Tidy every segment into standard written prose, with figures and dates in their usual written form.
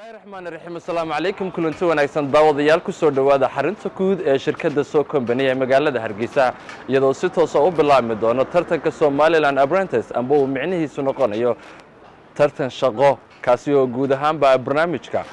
bismillahi raxmaani raxiim assalaamu calaykum kulanti wanaagsan daawadayaal ku soo dhowaada xarunta guud ee shirkadda soo kombani ee magaalada hargeysa iyadoo si toosa u bilaabmi doono tartanka Somaliland Apprentice amba uu micnihiisu noqonayo tartan shaqo kaasi oo guud ahaanba barnaamijka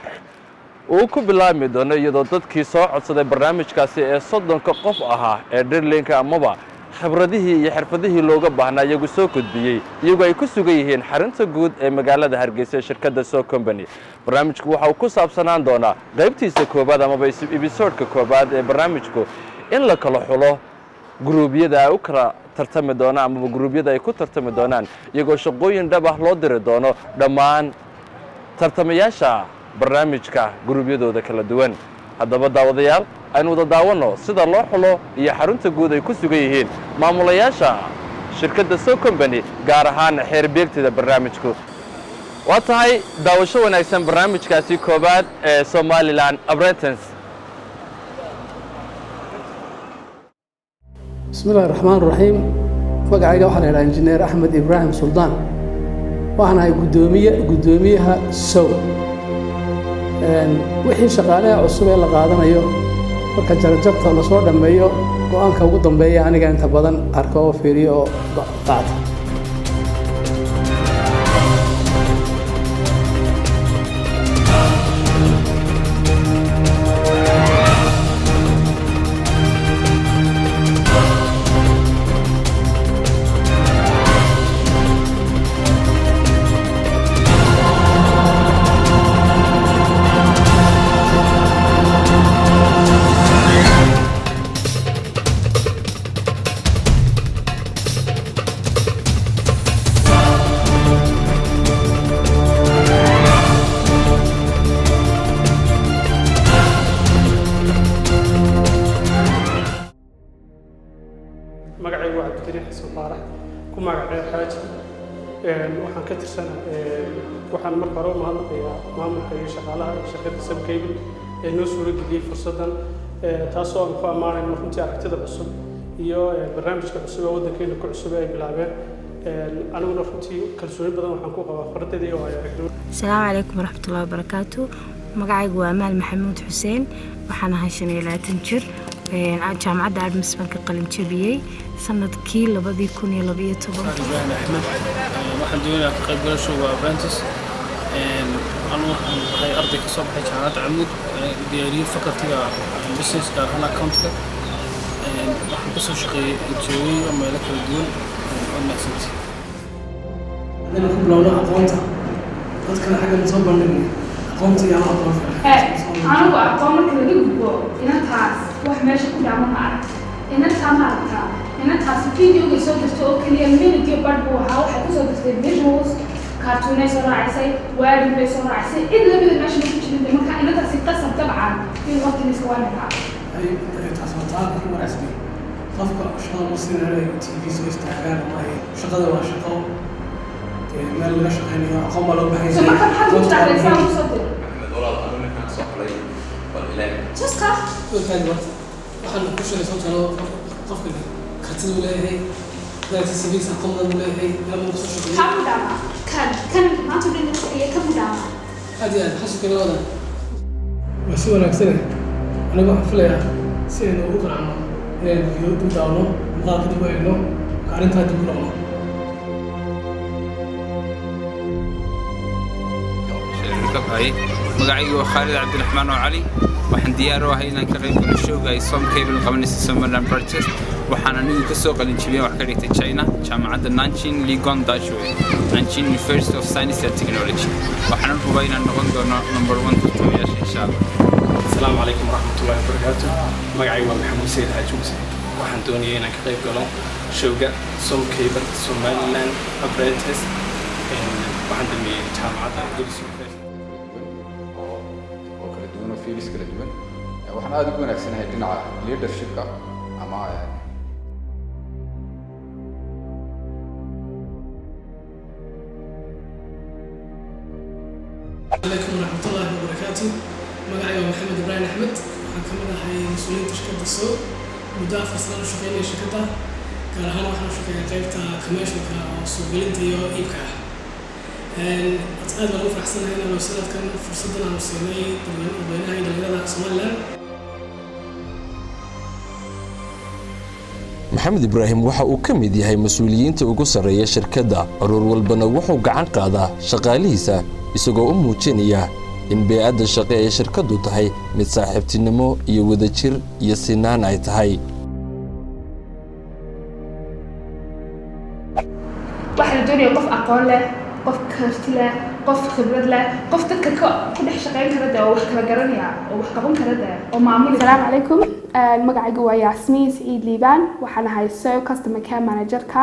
uu ku bilaabmi doono iyadoo dadkii soo codsaday barnaamijkaasi ee 30 qof ahaa ee dhirlinka amaba khibradihii iyo xirfadihii looga baahnaa iyagu soo gudbiyay iyagu ay ku sugan yihiin xarunta guud ee magaalada hargeysa shirkadda soo kombani barnaamijku waxa uu ku saabsanaan doonaa qaybtiisa koobaad amaba episode-ka koobaad ee barnaamijku in la kala xulo gruubyada ay u kala tartami doonaan amaba gruubyada ay ku tartami doonaan iyagoo shaqooyin dhab ah loo diri doono dhammaan tartamayaasha barnaamijka gruubyadooda kala duwan haddaba daawadayaal aynu wada daawano sida loo xulo iyo xarunta guud ay ku sugan yihiin maamulayaasha shirkadda soo kombani gaar ahaan xeer beegtida barnaamijku waa tahay daawasho wanaagsan barnaamijkaasi koobaad ee Somaliland Apprentice bismillaahi raxmaani raxiim magacayga waxaa la yidhaha injineer axmed ibraahim suldaan waxaan ahay guddoomiyaha sow wixii shaqaalaha cusub ee la qaadanayo marka jarjarta la soo dhameeyo go'aanka ugu dambeeya aniga inta badan arko oo fiiriyo oo qaata magacaygu waa Cabdikariim Xasan Faarax ku magacay xaaji waxaan ka tirsanahay waxaan marka hore u mahadnaqayaa maamulka iyo shaqaalaha shirkadda Sub Cable ee noo suura geliyay fursadan taasoo aan ku ammaanayno runtii aragtida cusub iyo barnaamijka cusub ee waddankeena ku cusub ay bilaabeen aniguna runtii kalsooni badan waxaan ku qabaa khibraddeedii oo ay aragtay Assalaamu calaykum waraxmatullaahi wabarakaatuh magacaygu waa Amaal Maxamuud Xuseen waxaan ahay 25 jir jaamacadda Admis baan ka qalin jabiyay sanadkii 2012 waxaan doonayaa ka qayb galashada Apprentice waxay arday ka soo baxay jaamacadda Camud diyaariyay faculty-ga business gaar ahaan accounting waxaan ka soo shaqeeyay injineering meelo kala duwan oo mahadsanti hadana ku bilowno aqoonta dadkana xagga soo bandhigay aqoonta iyo aqoonta anigu aqoon marka laga gudbo inantaas wax meesha ku dhacma ma arag inantaa ma aragtaa inantaas videoga soo jirta oo keliya minute badhbu waxay ku soo jirtay visuals cartoonay soo raacisay wording bay soo raacisay cid lamida meesha ku jirin marka inantaasi qasab dabcan in waqtigiisa waa ninkaa ay taas wataa ku wanaagsan qofka shaqada muslimiinta TV soo istaagaan ay shaqada waa shaqo meel laga shaqeynayo aqoon baa loo baahan yahay marka maxaad ku taclaysaa u soo dir just ka waxaan ku sheegay sababtoo qofka kartida uu leeyahay dadka civics aqoonta uu leeyahay lama soo shaqeeyo kamudama kan maanta dhin iyo kamudama hadi aad xasu kale wada waa si wanaagsan aniga waxaan filayaa si aynu ugu qancno inaan video dib daawno muuqaal kadib u eegno arrintaa dib u noqno magacaygu waa Khalid Cabdiraxmaan oo Cali waxaan diyaar u ahay inaan ka qayb galo showga ay Sub Cable qabanayso Somaliland Apprentice waxaan anigu ka soo qalin jabiyay wax ka dhigtay China jaamacadda Nanjing Ligon Dashway Nanjing University of Science and Technology waxaan hubaa inaan noqon doono number 1 tartamayaasha insha Allah Assalaamu calaykum waraxmatullaahi wabarakaatuh magacaygu waa Maxamuud Sayid Xaaji Muuse waxaan doonayaa inaan ka qayb galo showga Sub Cable Somaliland Apprentice waxaan dhameeyay jaamacadda Golis fiilis kala duwan waxaan aad ugu wanaagsanahay dhinaca leadership-ka ama عليكم ورحمة الله وبركاته magacayga waa Maxamed Ibraahim Axmed waxaan ka mid ahay mas'uuliyiinta shirkadda Sow muddo 4 sano shaqeynaya shirkadda gaar ahaan waxaan shaqeeyaa qaybta commercial-ka oo suuq gelinta iyo iibka aad baan ugu faraxsanahay inaan sanadkan fursaddan aanu siinay dadweynaha dhalinyarada Somaliland. maxamed ibraahim waxa uu ka mid yahay mas'uuliyiinta ugu sarreeya shirkadda urur walbana wuxuu gacan qaadaa shaqaalihiisa isagoo u muujinaya in beecadda shaqo ee shirkaddu tahay mid saaxiibtinimo iyo wadajir iyo sinaan ay tahay. waxaan doonayaa qof aqoon leh, qof karti leh, qof khibrad leh, qof dadka ku dhex shaqayn kara oo wax kala garanaya oo wax qaban kara oo maamuli. Assalaamu calaykum. magacaygu waa Yasmiin Saciid Liibaan, waxaan ahay SEO Customer Care Manager-ka.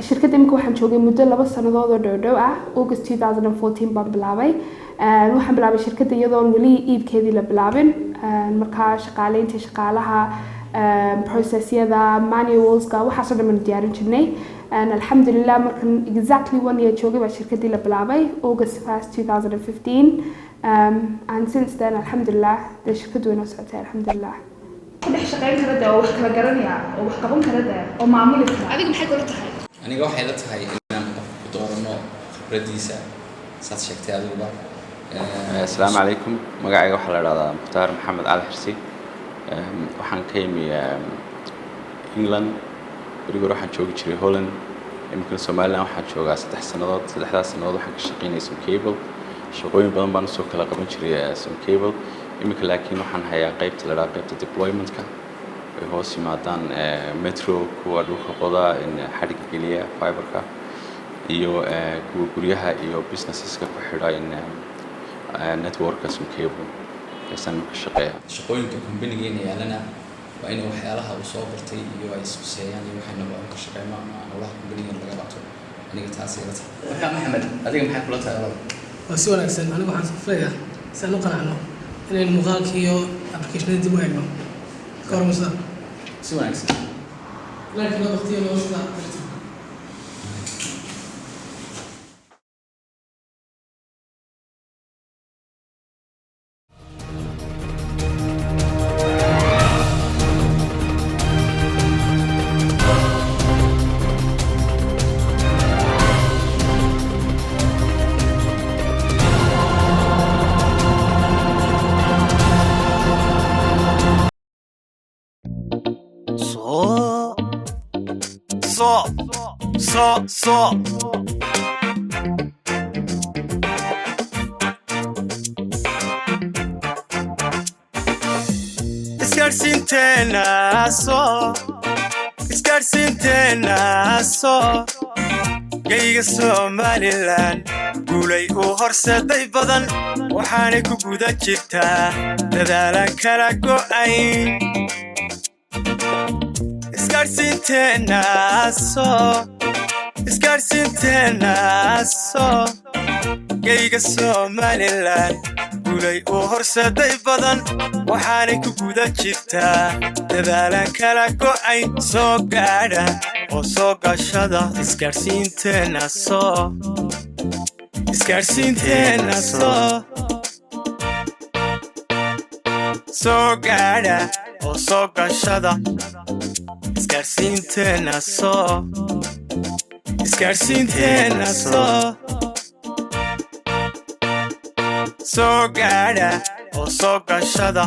shirkadda imika waxaan joogay muddo 2 sanadood oo dhow ah. August 2014 baan bilaabay. waxaan bilaabay shirkadda iyadoon weli iibkeedii la bilaabin. markaa shaqaaleynta shaqaalaha processyada manualska waxaas oo dhan diyaarin jirnay. alxamdulillah markan exactly 1 year joogay baa shirkaddii la bilaabay August 1st 2015. and since then alxamdulillah the shirkaddu way noo socotay alxamdulillah. ku dhex shaqayn kara oo wax kala garanaya oo wax qaban kara oo maamuli kara. adiga maxay kula tahay? aniga waxay la tahay inaan qof ku doorano khibradiisa saad sheegtay adiga. Assalaamu calaykum. magacayga waxaa la yiraahdaa Mukhtaar Maxamed Cali Xirsi. waxaan ka yimi England. berigor waxaan joogi jiray Holland. imika Soomaaliland waxaan joogaa 3 sanadood. 3daas sanadood waxaan ka shaqeynayay Som Cable. shaqooyin badan baan soo kala qaban jiray Som Cable. imika laakiin waxaan hayaa qaybta la yiraahdo qaybta deployment-ka. ay hoos yimaadaan metro kuwa dhulka qoda in xadhig geliya fiber-ka iyo kuwa guryaha iyo businesses-ka ku xidha in network-ka Som Cable. aysan ka shaqeeyaa shaqooyinka company-geena yaalana waa in waxyaalaha uu soo bartay iyo ay iskuseeyaan iyo waxay noqon ka shaqeeyaan howlaha company-geena laga qabto. aniga taas ay la tahay. marka Maxamed adiga maxay kula tahay? waa si wanaagsan. anigu waxaan filayaa si aan u qanacno inaynu muuqaalka iyo application-da dib u eegno ka hormarsa si wanaagsan. laakiin waqtiga loo sida gayga Somaliland guulay u horseeday badan waxaanay ku guda jirtaa dadaalan kala go'ayn. isgaarsiinteena gayga Somaliland guulay u horseeday badan waxaanay ku guda jirtaa dadaalan kala go'ayn. soo gaadha oo soo gashada isgaarsiinteena soo gaadha oo soo gashada isgaarsiinteena soo gaadha oo soo gashada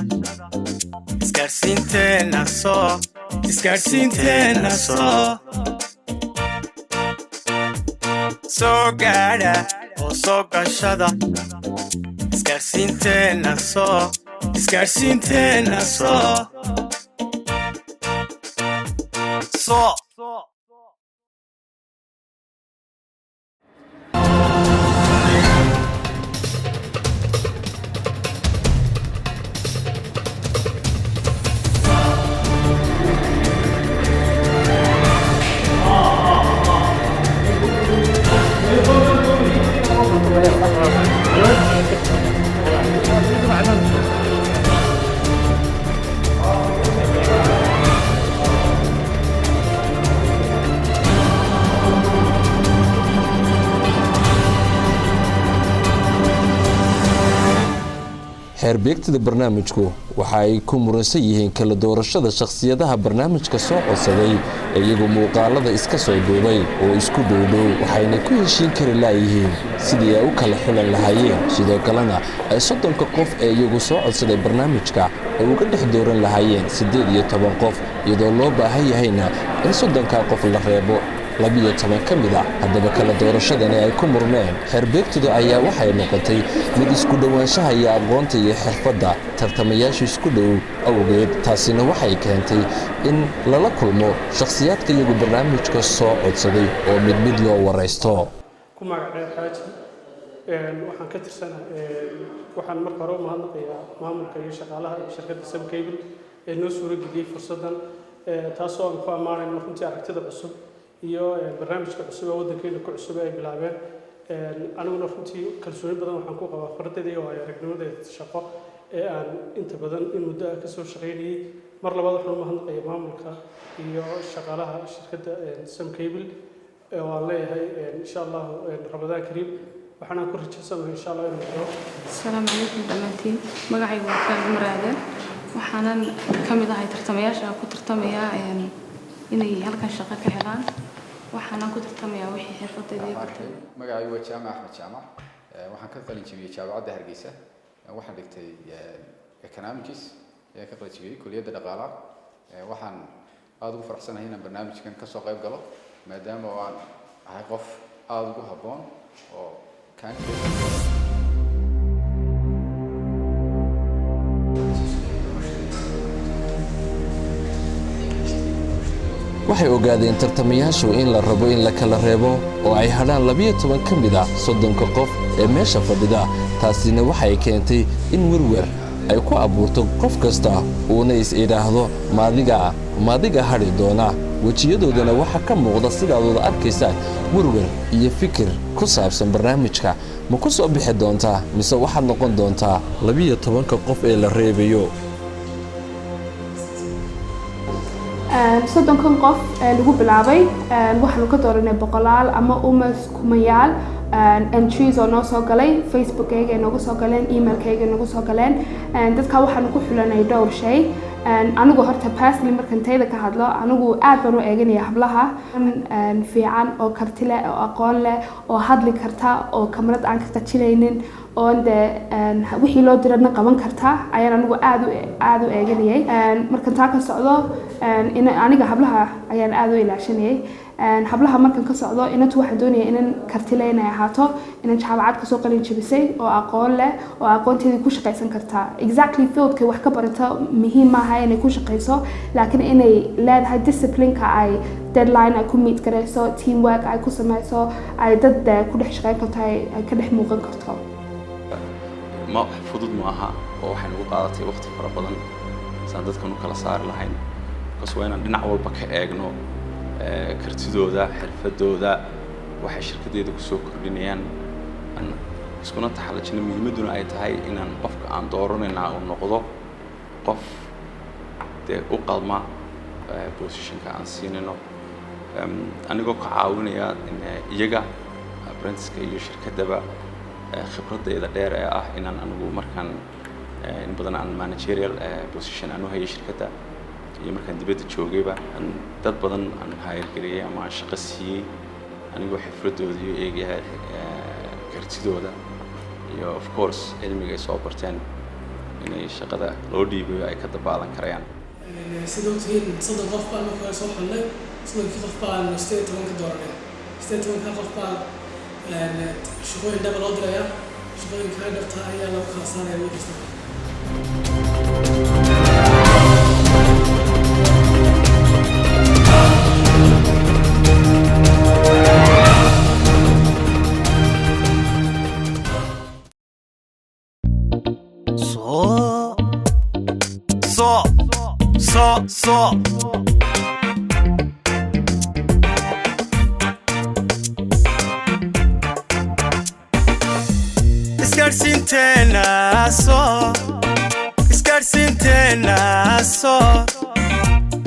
isgaarsiinteena soo gaadha oo soo gashada isgaarsiinteena xeerbeegtada barnaamijku waxa ay ku muransan yihiin kala doorashada shakhsiyadaha barnaamijka soo codsaday iyagu muuqaalada iska soo duubay oo isku dhowdhow waxayna ku heshiin kari laayihiin sidii ay u kala xulan lahaayeen sidoo kalena ay 30 qof ee iyagu soo codsaday barnaamijka ay uga dhex dooran lahaayeen 18 qof iyadoo loo baahan yahayna in 30 qof la reebo 12 ka mid ah haddaba kala doorashadani ay ku murmeen xeerbeegtadu ayaa waxay noqotay mid isku dhawaanshaha iyo aqoonta iyo xirfadda tartamayaashu isku dhow awgeed taasina waxay keentay in lala kulmo shakhsiyaadka iyagu barnaamijka soo codsaday oo mid loo waraysto ku magacay xaaji waxaan ka tirsanahay waxaan marka hore u mahadnaqayaa maamulka iyo shaqaalaha shirkadda Subcable ee noo suurageliyay fursadan taasoo aan ku ammaanayno runtii aragtida cusub iyo barnaamijka cusub ee waddankeena ku cusub ay bilaabeen aniguna runtii kalsooni badan waxaan ku qabaa khibraddeeda iyo aragnimada shaqo ee aan inta badan in muddo ka soo shaqeynayay mar labaad waxaan u mahadnaqayaa maamulka iyo shaqaalaha shirkadda Subcable oo aan leeyahay insha Allah Ramadaan Kariim waxaan ku rajaynayaa insha Allah inuu jiro السلام عليكم دمانتين magacay waa Kaalmo Maraade waxaanan kamid ahay tartamayaasha ku tartamaya inay halkan shaqo ka helaan waxaan ku tartamayaa wixii xirfadeeda magacay waa Jaamac Axmed Jaamac waxaan ka qalin jabiyay jaamacadda Hargeysa waxaan dhigtay economics ee ka qalin jabiyay kulliyadda dhaqaalaha waxaan aad ugu faraxsanahay inaan barnaamijkan ka soo qayb galo maadaama aan ahay qof aad ugu habboon oo waxay ogaadeen tartamayaashu in la rabo in la kala reebo oo ay hadhaan 12 ka mid ah 30 qof ee meesha fadhida taasina waxay keentay in werwer ay ku abuurto qof kasta uuna is idhaahdo maadiga hadhi doona wajiyadoodana waxa ka muuqda sidaadooda arkaysaan werwer iyo fikir ku saabsan barnaamijka ma ku soo bixi doontaa mise waxaad noqon doontaa 12 qof ee la reebayo soddonkan qof lagu bilaabay waxaanu ka dooranay boqolaal ama kumayaal entries oo noo soo galay facebookayga noogu soo galeen emailkayga noogu soo galeen dadka waxaanu ku xulanay dhowr shay anigu horta personally markan tayda ka hadlo anigu aad baan u eeganaya hablaha fiican oo karti leh oo aqoon leh oo hadli karta oo kamarad aan ka qajilaynin oo wixii loo dirana qaban karta ayaan anigu aad u eeganayay markan taa ka socdo aniga hablaha ayaan aad u ilaashanayay hablaha markan ka socdo inantu waxaan doonaya inan karti leh inay ahaato inan jaamacad kasoo qalin jabisay oo aqoon leh oo aqoonteedii ku shaqaysan karta exactly fieldka wax ka barata muhiim maaha inay ku shaqayso laakiin inay leedahay disciplineka ay deadline ay ku meet garayso teamwork ay ku samayso ay dad ku dhex shaqayn karto ay ka dhex muuqan karto ma fudud maaha oo waxay nagu qaadatay waqti fara badan saan dadkan u kala saari lahayn kaas waa inaan dhinac walba ka eegno kartidooda xirfadooda waxay shirkadeeda ku soo kordhinayaan iskuna taxalajina muhiimaduna ay tahay inaan qofka aan dooranayna uu noqdo qof dee u qalma positionka aan siinayno anigoo ka caawinaya iyaga apprentice-ka iyo shirkadaba khibraddeeda dheer ee ah inaan anigu markaan in badan aan managerial position aan u hayay shirkadda iyo markaan dibadda joogayba dad badan aan hay'adgeliyay ama aan shaqo siiyey anigoo xirfadooda iyo eegaya kartidooda iyo of course cilmiga ay soo barteen inay shaqada loo dhiibayo ay ka dabaalan karayaan sidoo tihiin 30 qof baan markaa soo xulnay 30 qof baan 18 ka dooranay 18 qof baan shaqooyin dhab loo diraya shaqooyin ka dhabta ayaa loo kala saaraya mid kasta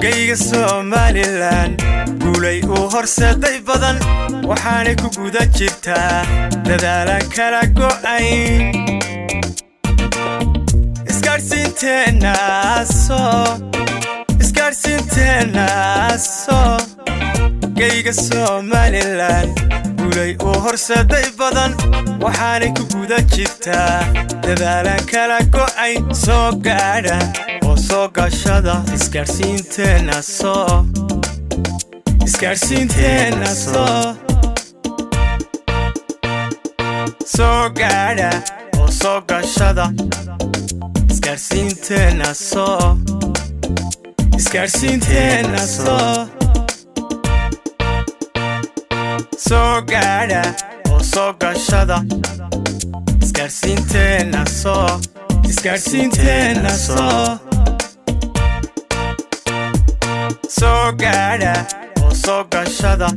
gayga Somaliland guulay uu horsaday badan waxaanay ku guda jirtaa dadaalan kala go'ayn isgaarsiinteena soo geyga Somaliland gulay oo horsaday badan waxaanay ku guda jirtaa dadaalan kala go'ay soo gaadha oo soo gashada isgaarsiinteena soo gaadha oo soo gashada isgaarsiinteena soo gaadha oo soo gashada isgaarsiinteena soo gaadha oo soo gashada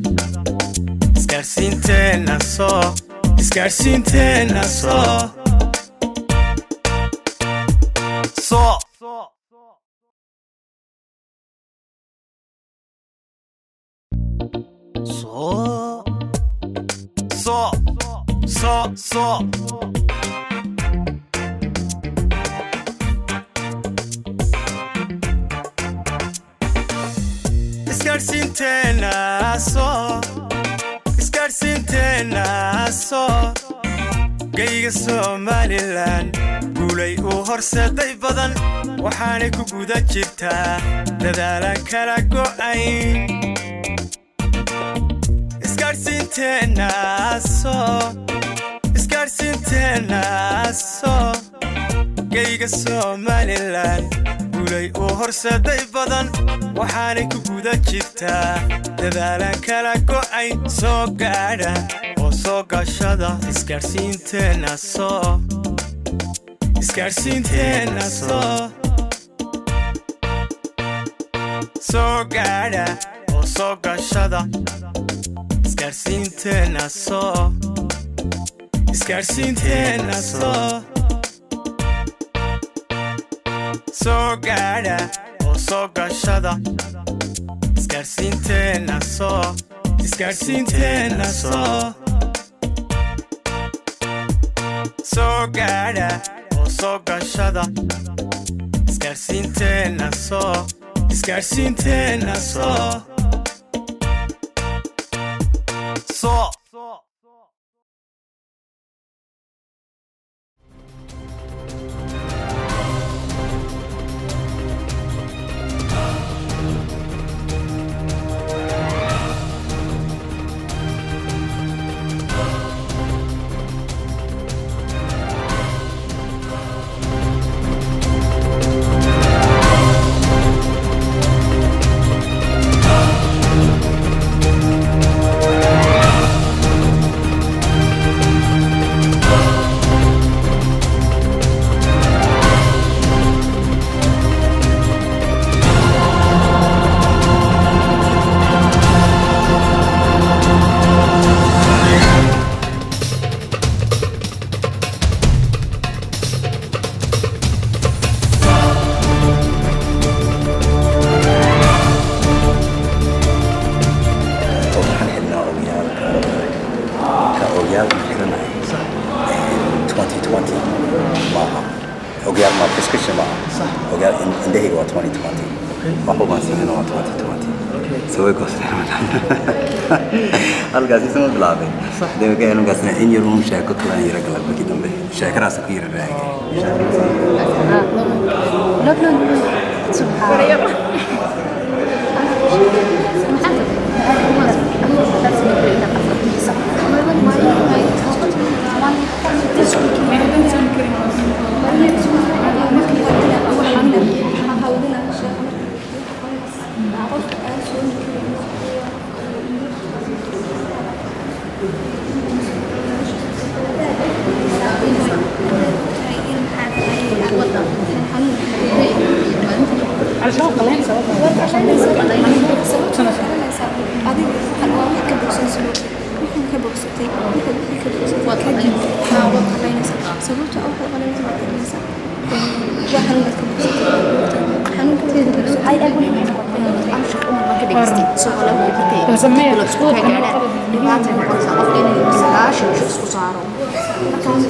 isgaarsiinteena soo isgaarsiinteena soo geyga Somaliland gulay oo horsaday badan waxaanay ku guda jirtaa dadaalan kala go'ay isgaarsiinteena soo geyga Somaliland gulay oo horsaday badan waxaanay ku guda jirtaa dadaalan kala go'ay soo gaadha oo soo gashada isgaarsiinteena soo gaadha oo soo gashada isgaarsiinteena soo gaadha oo soo gashada isgaarsiinteena soo gaadha oo soo gashada isgaarsiinteena soo halkaasi soo bilaabay deegaanka halkaasna in yar uun sheeko kala yar kala baki dambe sheekaraas ku yar raagay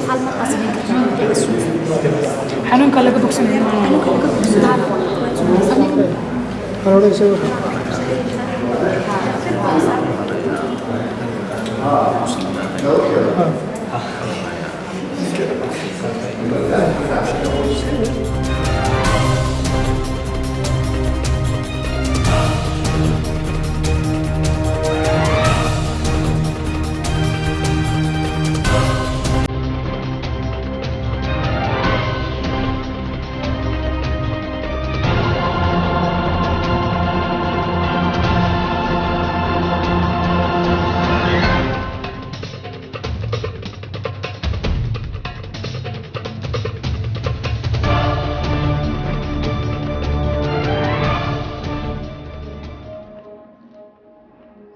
Hal mar qasbin kartaa xanuunka laga bogsanayo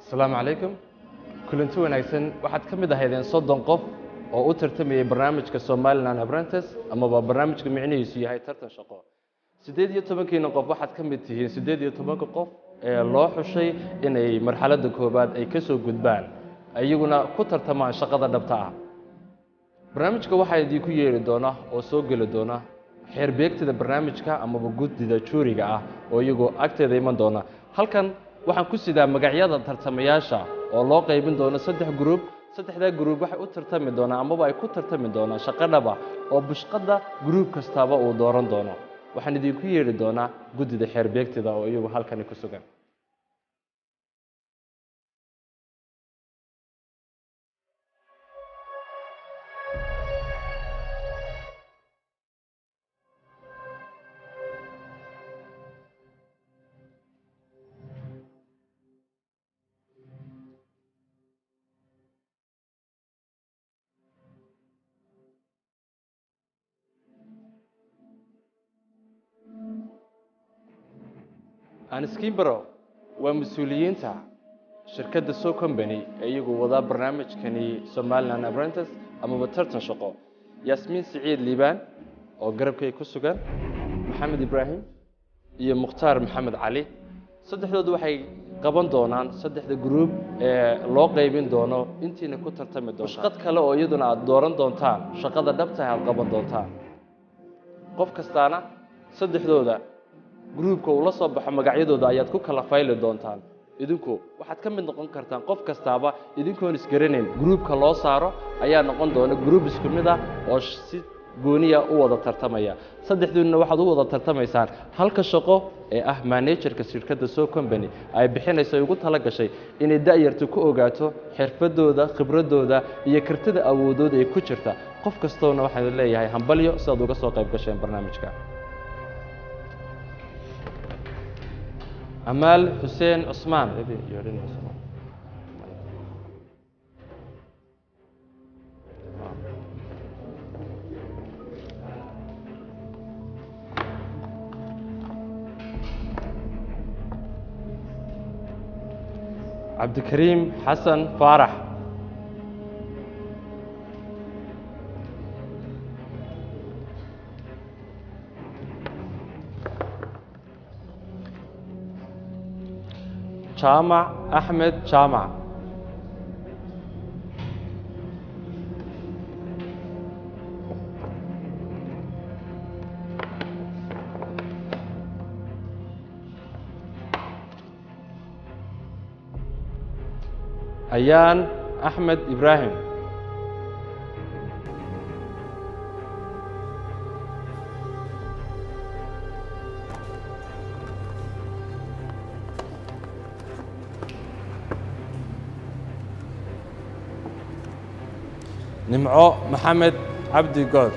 السلام عليكم كلنتو wanaagsan waxaad ka mid ahaydeen 30 qof oo u tartamayay barnaamijka Somaliland Apprentice ama barnaamijka micnihiisu yahay tartan shaqo 18 qof waxaad ka mid tihiin 18 qof ee loo xushay inay marxaladda koobaad ay ka soo gudbaan ayaguna ku tartamaan shaqada dhabta ah barnaamijka waxa idin ku yeeri doona oo soo gali doona xeer beegtida barnaamijka ama gudida juuriga ah oo iyagu agteeda iman doona halkan waxaan ku sidaa magacyada tartamayaasha oo loo qaybin doono 3 group saddexda group waxay u tartami doonaan ama ay ku tartami doonaan shaqo dhaba oo bushqada group kastaba uu dooran doono waxaan idin ku yeeri doonaa gudida xeer beegtida oo iyagu halkan ku sugan aan iskiin baro waa mas'uuliyiinta shirkadda soo company ee iyagu wada barnaamijkani Somaliland Apprentice ama tartan shaqo Yasmin Saciid Liibaan oo garabkay ku sugan Maxamed Ibrahim iyo Mukhtaar Maxamed Cali saddexdoodu waxay qaban doonaan saddexda group ee loo qaybin doono intiina ku tartami doonto shaqad kale oo iyaduna aad dooran doontaan shaqada dhabta ah aad qaban doontaan qof kastaana saddexdooda groupka uu la soo baxo magacyadooda ayaad ku kala fayli doontaan idinku waxaad ka mid noqon kartaan qof kastaaba idinkoon isgaranayn groupka loo saaro ayaa noqon doona group isku mid ah oo si gooniya u wada tartamaya saddexdoodna waxaad u wada tartamaysaan halka shaqo ee ah managerka shirkadda soo company ay bixinayso ugu tala gashay inay da'yartu ku ogaato xirfadooda khibradooda iyo kartida awoodooda ay ku jirta qof kastoona waxaan leeyahay hambalyo si aad uga soo qayb gasheen barnaamijka أمال حسين عثمان عبد الكريم حسن فارح جامع أحمد جامع أيان أحمد إبراهيم نمعو محمد عبدي قود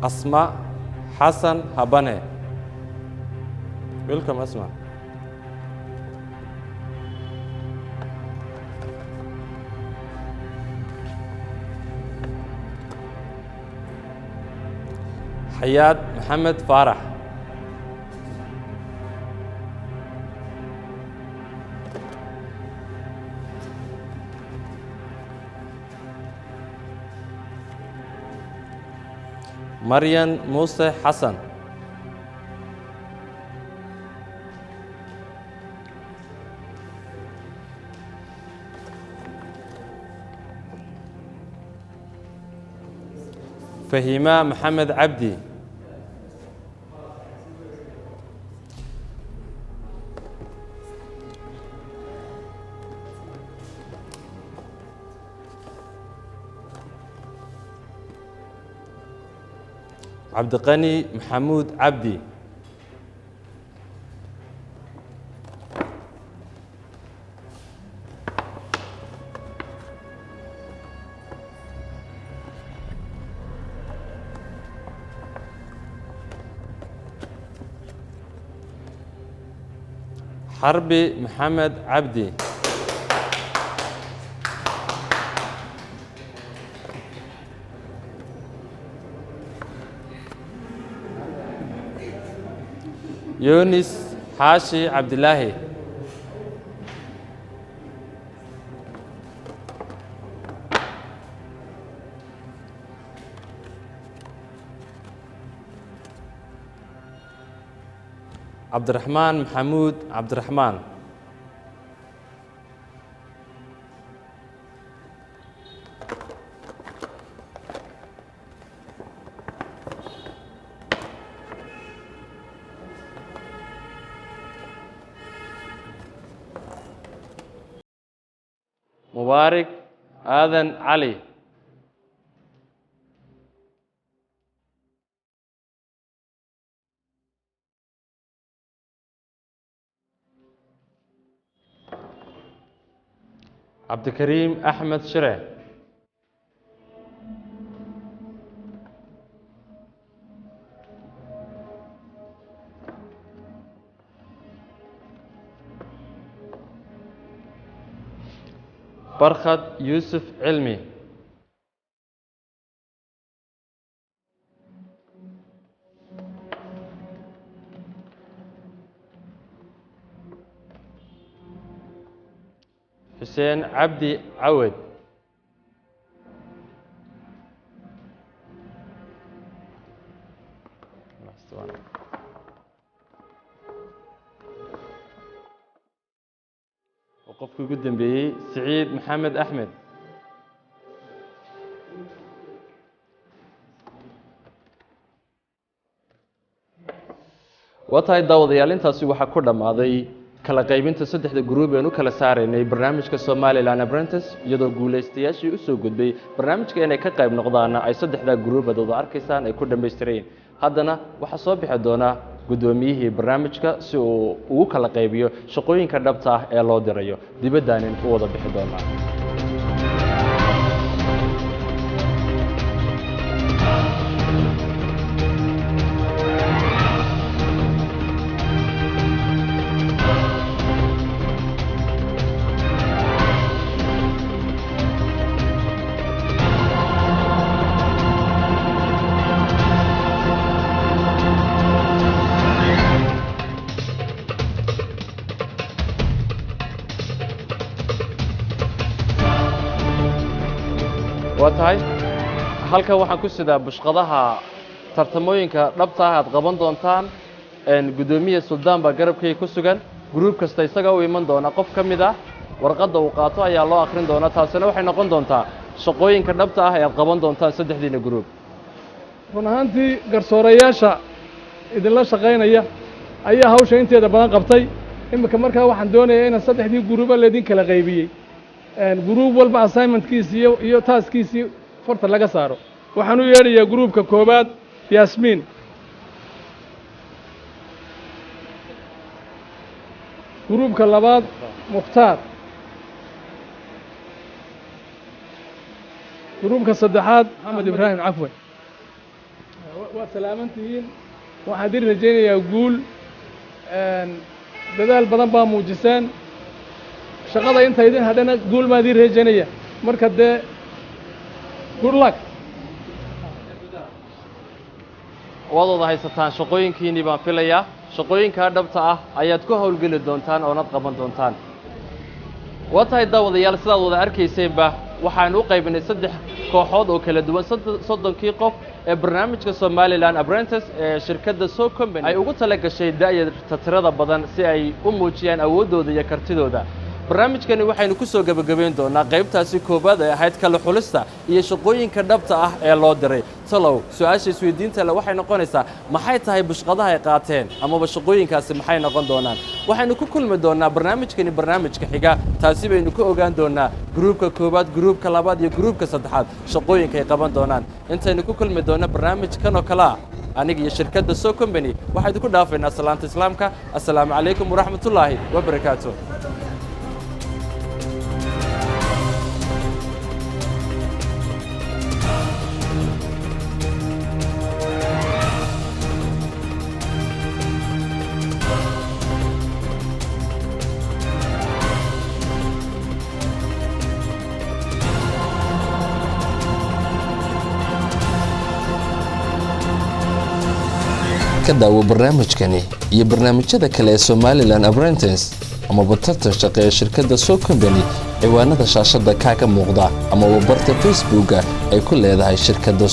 أسماء حسن هباني ويلكم أسماء حياد محمد فارح مريم موسى حسن فهيمة محمد عبدي عبد الغني محمود عبدي حربي محمد عبدي يونس حاشي عبد الله عبد الرحمن محمود عبد الرحمن مبارك آذن علي عبد الكريم أحمد شرع برخد يوسف علمي حسين عبدي عود وقفك قدام به سعيد محمد أحمد وطاي داوديال intaasi waxa ku dhamaaday kala qaybinta saddexda group ee kala saareynay barnaamijka Somaliland Apprentice iyadoo guuleystayaashii u soo gudbay barnaamijka inay ka qayb noqdaan ay saddexda group adooda arkaysaan ay ku dhameystireen haddana waxa soo bixi doona gudoomiyihii barnaamijka si uu ugu kala qaybiyo shaqooyinka dhabta ah ee loo dirayo dibadaanin u wada bixi doona tahay halka waxaan ku sidaa bushqadaha tartamooyinka dhabta ah aad qaban doontaan gudoomiye Suldaan ba garabkay ku sugan group kasta isaga u iman doona qof kamid ah warqadda uu qaato ayaa loo akhrin doona taasina waxay noqon doontaa shaqooyinka dhabta ah ee aad qaban doontaan saddexdiina group run ahaantii garsoorayaasha idinla shaqaynaya ayaa hawsha inteeda badan qabtay imika markaa waxaan doonayaa inaan saddexdii group leedin kala qaybiyay group walba assignmentkiisa iyo taskiisa farta laga saaro waxaan u yeedhayaa groupka koobaad Yasmin groupka labaad Mukhtaar groupka saddexaad Maxamed Ibrahim Cafwan waa salaamantihiin waxaan idin rajaynayaa guul dadaal badan baa muujiseen shaqada inta idin hadhana guul ma idin rajaynaya marka dee good luck wadada haysataan shaqooyinkiini baan filayaa shaqooyinka dhabta ah ayaad ku hawlgeli doontaan oo nad qaban doontaan watahay daawadayaal sidaad wada arkayseenba waxaan u qaybinay saddex kooxood oo kala duwan 30 qof ee barnaamijka Somaliland Apprentice ee shirkadda Soo Company ay ugu tala gashay da'yarta tirada badan si ay u muujiyaan awoodooda iyo kartidooda barnaamijkani waxaynu ku soo gabagabeyn doonaa qaybtaasi koobaad ee ahayd kala xulista iyo shaqooyinka dhabta ah ee loo diray talow su-aasha isweydiinta le waxay noqonaysaa maxay tahay bushqadaha ay qaateen amaba shaqooyinkaasi maxay noqon doonaan waxaynu ku kulmi doonaa barnaamijkani barnaamijka xiga taasi baynu ku ogaan doonaa gruubka koowaad gruubka labaad iyo gruubka saddexaad shaqooyinka ay qaban doonaan intaynu ku kulmi doona barnaamijkan oo kale ah aniga iyo shirkadda So Company waxaynu ku dhaafaynaa salaanta islaamka assalaamu calaykum waraxmatullaahi wabarakaatuh ka daawo barnaamijkani iyo barnaamijyada kale ee Somaliland Apprentice ama tartan shaqo ee shirkadda So Company ciwaanada shaashada kaaga muuqda ama barta Facebook ay ku leedahay shirkadda